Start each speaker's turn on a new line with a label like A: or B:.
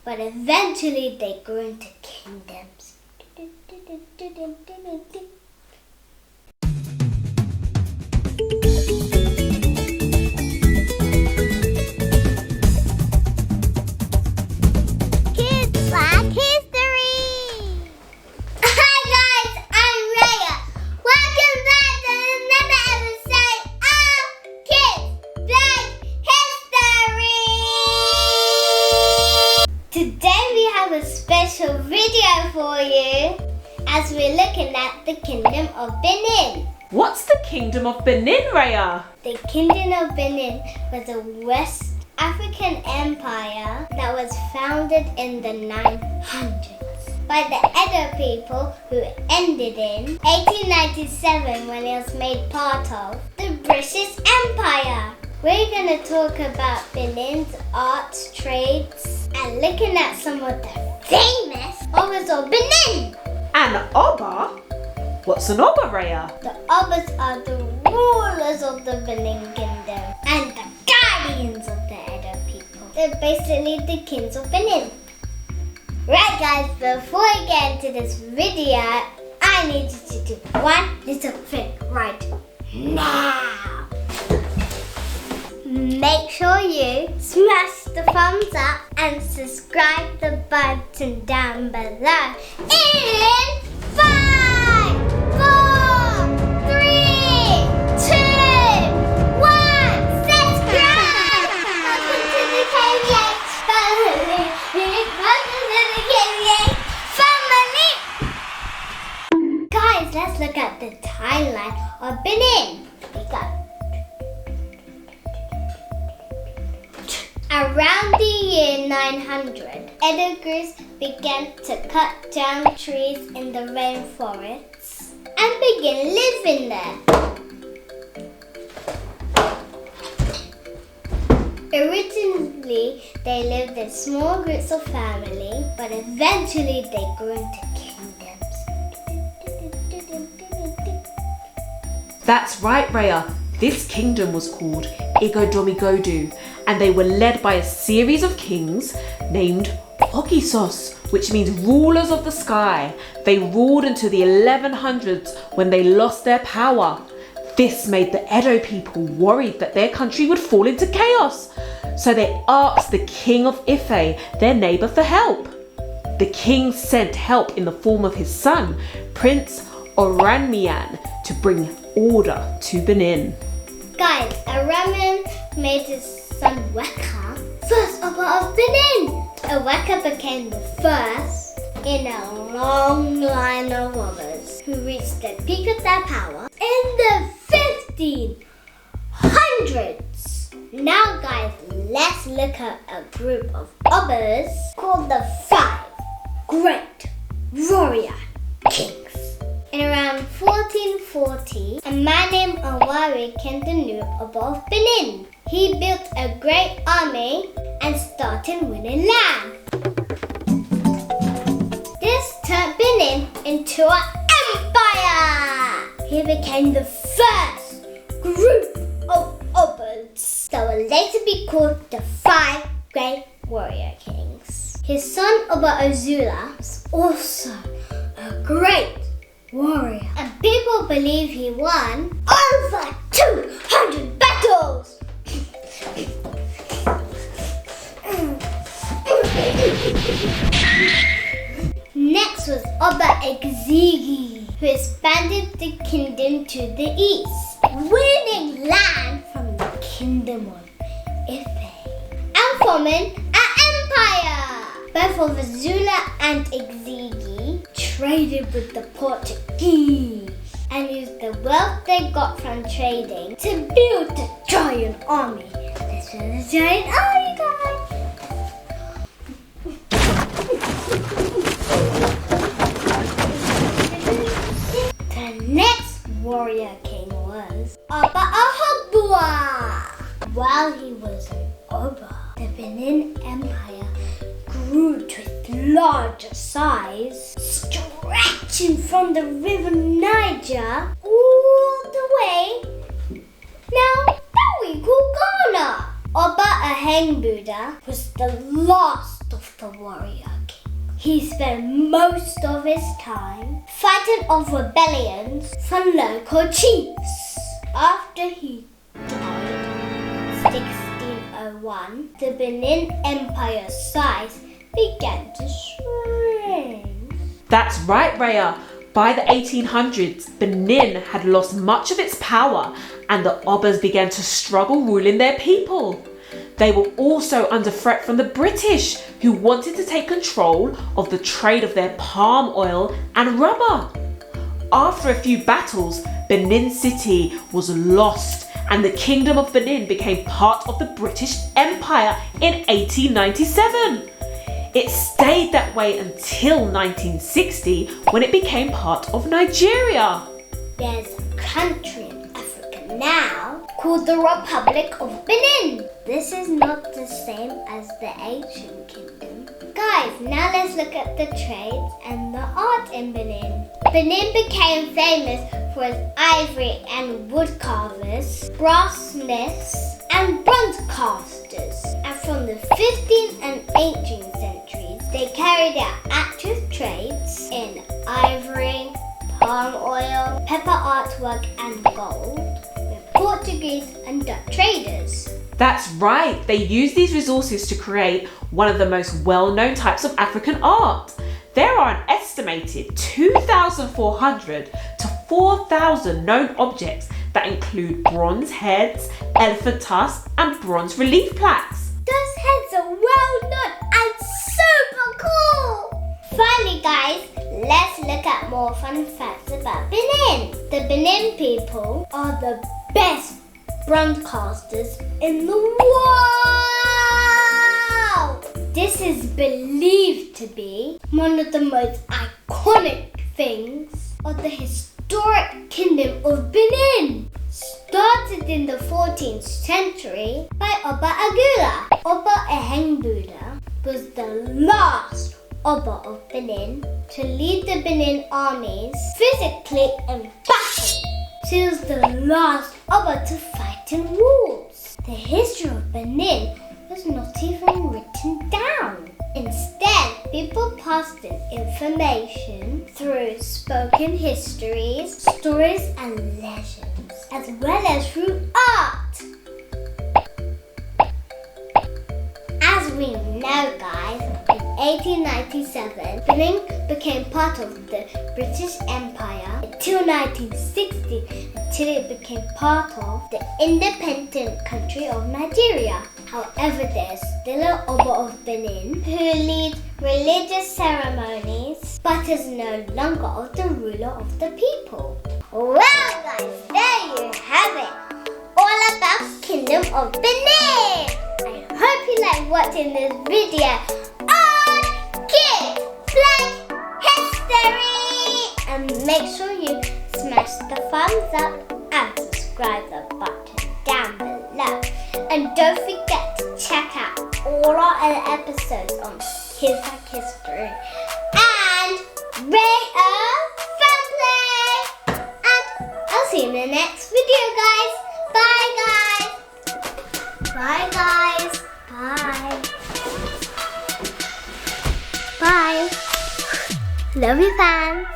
A: but eventually they grew into kingdoms. KidsBlackHistory! Hi guys, I'm Raya. Welcome back to another episode of KidsBlackHistory! Today we have a special video for you as we're looking at the Kingdom of Benin.
B: What's the Kingdom of Benin, Raya?
A: The Kingdom of Benin was a West African empire that was founded in the 900s by the Edo people who ended in 1897 when it was made part of the British Empire. We're going to talk about Benin's arts, trades, and looking at some of the famous Obas of Benin.
B: An Oba? What's an Oba, Raya?
A: The Obas are the rulers of the Benin Kingdom and the guardians of the Edo people. They're basically the kings of Benin. Right guys, before we get into this video, I need you to do one little thing right now. Make sure you smash the thumbs up and subscribe the button down below. In 5, 4, 3, 2, 1, subscribe! Welcome to the KS family. Welcome to the KS family. Guys, let's look at the timeline of Benin. We got around the year 900, Edo groups began to cut down trees in the rainforests and begin living there. Originally, they lived in small groups of family, but eventually they grew into kingdoms.
B: That's right, Raya. This kingdom was called Igodomigodu, and they were led by a series of kings named Ogisos, which means rulers of the sky. They ruled until the 1100s when they lost their power. This made the Edo people worried that their country would fall into chaos. So they asked the king of Ife, their neighbor, for help. The king sent help in the form of his son, Prince Oranmiyan, to bring order to Benin.
A: Guys, Oranmiyan made his son Weka first Oba of Benin. Weka became the first in a long line of Obas who reached the peak of their power in the 1500s. Now guys, let's look at a group of Obas called the 5 Great Warrior Kings. In around 1440, a man named Sulwe became the new Oba of Benin. He built a great army and started winning land. This turned Benin into an empire. He became the first group of Obas that would later be called the 5 Great Warrior Kings. His son Oba Exiggi was also a great warrior, and people believe he won over 200 battles. Next was Oba Exiggi, who expanded the kingdom to the east, winning land from the Kingdom of Ife and forming an empire. Both of Azula and Exiggi traded with the Portuguese and used the wealth they got from trading to build a giant army. This was a giant army, guys. The next warrior king was Oba Exiggi. While he was an Oba, the Benin Empire grew to its larger size, stretching from the river Niger all the way now that we call Ghana. Oba Exiggi was the last of the warrior king. He spent most of his time fighting off rebellions from local chiefs. After he died in 1601, the Benin Empire's size began to shrink.
B: That's right, Rhea. By the 1800s, Benin had lost much of its power and the Obas began to struggle ruling their people. They were also under threat from the British, who wanted to take control of the trade of their palm oil and rubber. After a few battles, Benin City was lost and the Kingdom of Benin became part of the British Empire in 1897. It stayed that way until 1960 when it became part of Nigeria.
A: There's a country in Africa now called the Republic of Benin. This is not the same as the ancient kingdom. Guys, now let's look at the trades and the art in Benin. Benin became famous for its ivory and wood carvers, brass smiths, and bronze casters. And from the 15th and 18th centuries, they carried out active trades in ivory, palm oil, pepper artwork, and gold with Portuguese and Dutch traders.
B: That's right, they used these resources to create one of the most well-known types of African art. There are an estimated 2,400 to 4,000 known objects that include bronze heads, elephant tusks, and bronze relief plaques.
A: Those heads are well known and super cool! Finally guys, let's look at more fun facts about Benin. The Benin people are the best bronze casters in the world! This is believed to be one of the most iconic things of the historic Kingdom of Benin. Started in the 14th century by Oba Exiggi. Oba Exiggi was the last Oba of Benin to lead the Benin armies physically in battle. He was the last Oba to fight in wars. The history of Benin was not even written down. Instead, people passed in information through spoken histories, stories and legends, as well as through art. As we know guys, in 1897, Benin became part of the British Empire until 1960, until it became part of the independent country of Nigeria. However, there's still an Oba of Benin who leads religious ceremonies but is no longer the ruler of the people. Well guys, there you have it. All about Kingdom of Benin. I hope you like watching this video on Kids Black History. And make sure you smash the thumbs up and subscribe the button down below. And don't forget to check out all our other episodes on Kids Black History and rate Fun Play. And I'll see you in the next video, guys. Bye, guys. Bye, guys. Bye. Bye. Love you, fans.